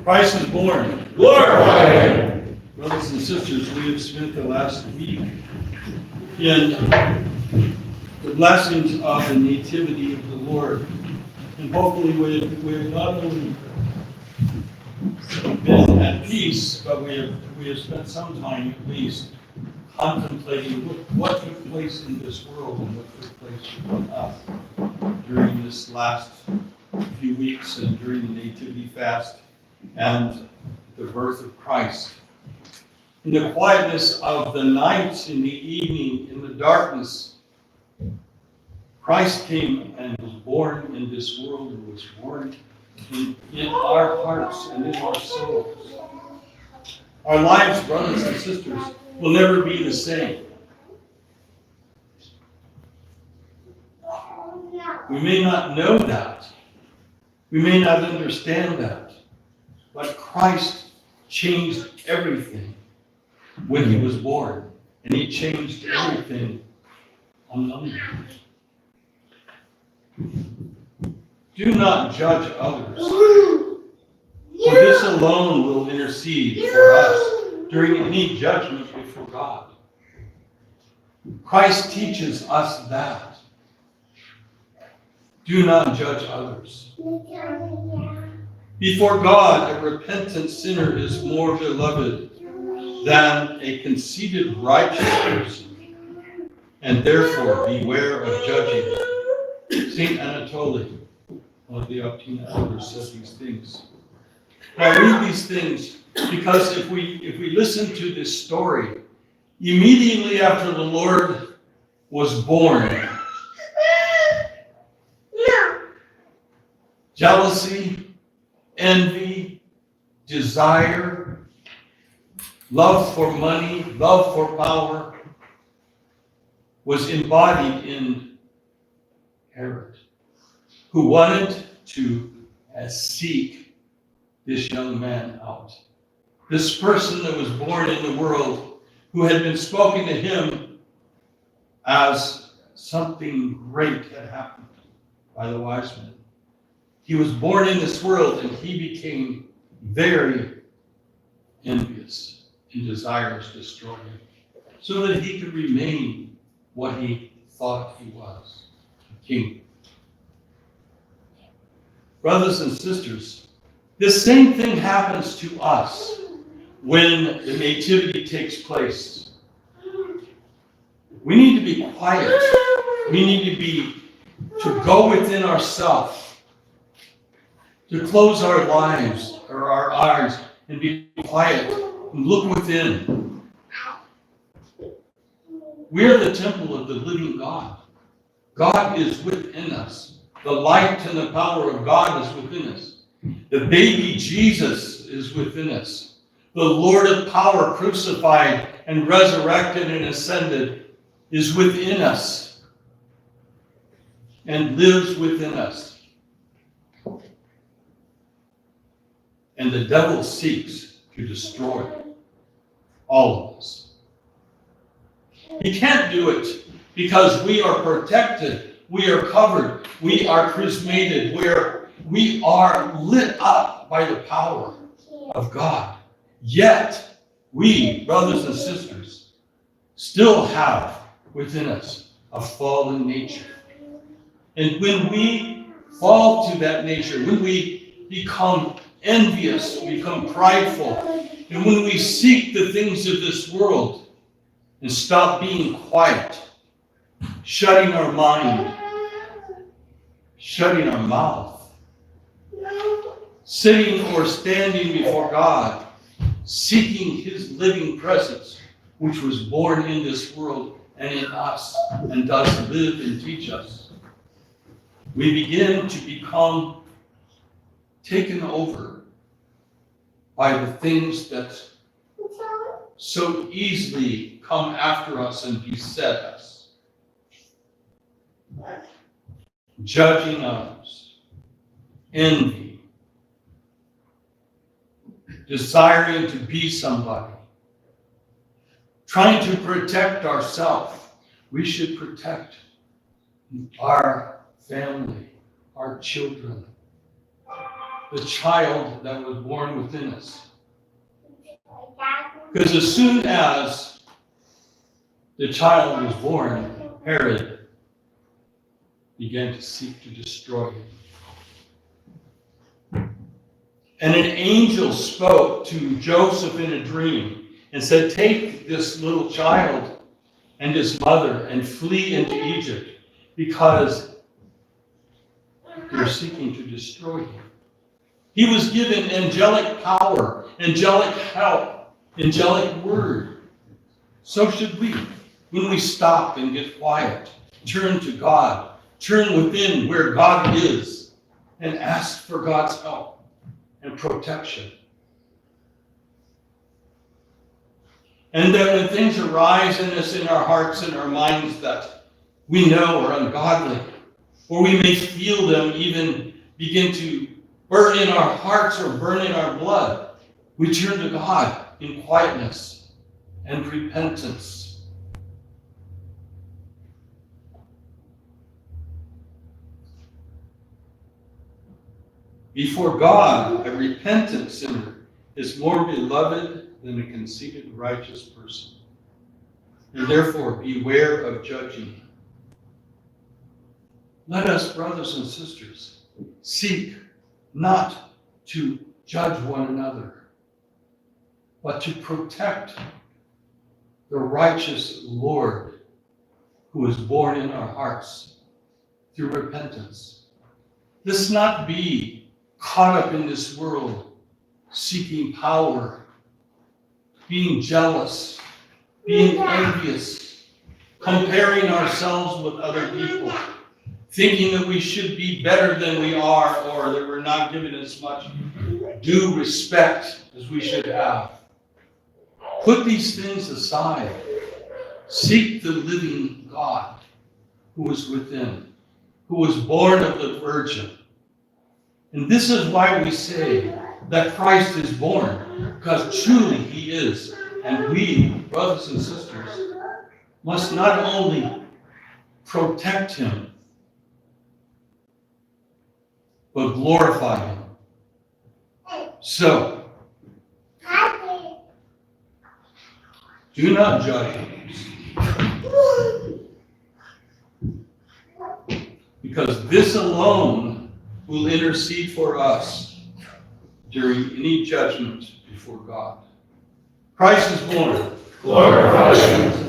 Christ is born. Glorify Him. Brothers and sisters, we have spent the last week in the blessings of the nativity of the Lord. And hopefully we've not only been at peace, but we have spent some time at least contemplating what took place in this world and what took place with us during this last few weeks and during the Nativity fast and the birth of Christ. In the quietness of the night, in the evening, in the darkness, Christ came and was born in this world and was born in our hearts and in our souls. Our lives, brothers and sisters, will never be the same. We may not know that. We may not understand that. But Christ changed everything when he was born. And he changed everything on Monday. Do not judge others, for this alone will intercede for us during any judgment before God. Christ teaches us that. Do not judge others. Before God, a repentant sinner is more beloved than a conceited righteous person, and therefore beware of judging. St. Anatoly, one of the Optina elders, said these things. I read these things because if we listen to this story, immediately after the Lord was born, jealousy, envy, desire, love for money, love for power was embodied in Herod, who wanted to seek this young man out. This person that was born in the world, who had been spoken to him as something great had happened by the wise men. He was born in this world and he became very envious and desirous to destroy him so that he could remain what he thought he was, a king. Brothers and sisters, this same thing happens to us when the nativity takes place. We need to be quiet. We need to go within ourselves, to close our lives or our eyes and be quiet and look within. We are the temple of the living God. God is within us. The light and the power of God is within us. The baby Jesus is within us. The Lord of power, crucified and resurrected and ascended, is within us and lives within us. And the devil seeks to destroy all of us. He can't do it because we are protected, we are covered, we are chrismated, we are lit up by the power of God. Yet, we, brothers and sisters, still have within us a fallen nature. And when we fall to that nature, when we become envious, we become prideful, and when we seek the things of this world and stop being quiet, shutting our mind, shutting our mouth, sitting or standing before God, seeking his living presence, which was born in this world and in us, and does live and teach us, we begin to become taken over by the things that so easily come after us and beset us. Judging others, envy, desiring to be somebody, trying to protect ourselves. We should protect our family, our children, the child that was born within us. Because as soon as the child was born, Herod began to seek to destroy him. And an angel spoke to Joseph in a dream and said, "Take this little child and his mother and flee into Egypt, because they're seeking to destroy him." He was given angelic power, angelic help, angelic word. So should we. When we stop and get quiet, turn to God, turn within where God is, and ask for God's help and protection. And that when things arise in us, in our hearts and our minds that we know are ungodly, or we may feel them even begin to burn in our hearts or burn in our blood, we turn to God in quietness and repentance. Before God, a repentant sinner is more beloved than a conceited righteous person. And therefore, beware of judging. Let us, brothers and sisters, seek not to judge one another, but to protect the righteous Lord who is born in our hearts through repentance. Let's not be caught up in this world, seeking power, being jealous, being envious, comparing ourselves with other people, thinking that we should be better than we are, or that we're not given as much due respect as we should have. Put these things aside. Seek the living God who is within, who was born of the Virgin. And this is why we say that Christ is born, because truly he is. And we, brothers and sisters, must not only protect him, but glorify him. So, do not judge others, because this alone will intercede for us during any judgment before God. Christ is born. Glorify him.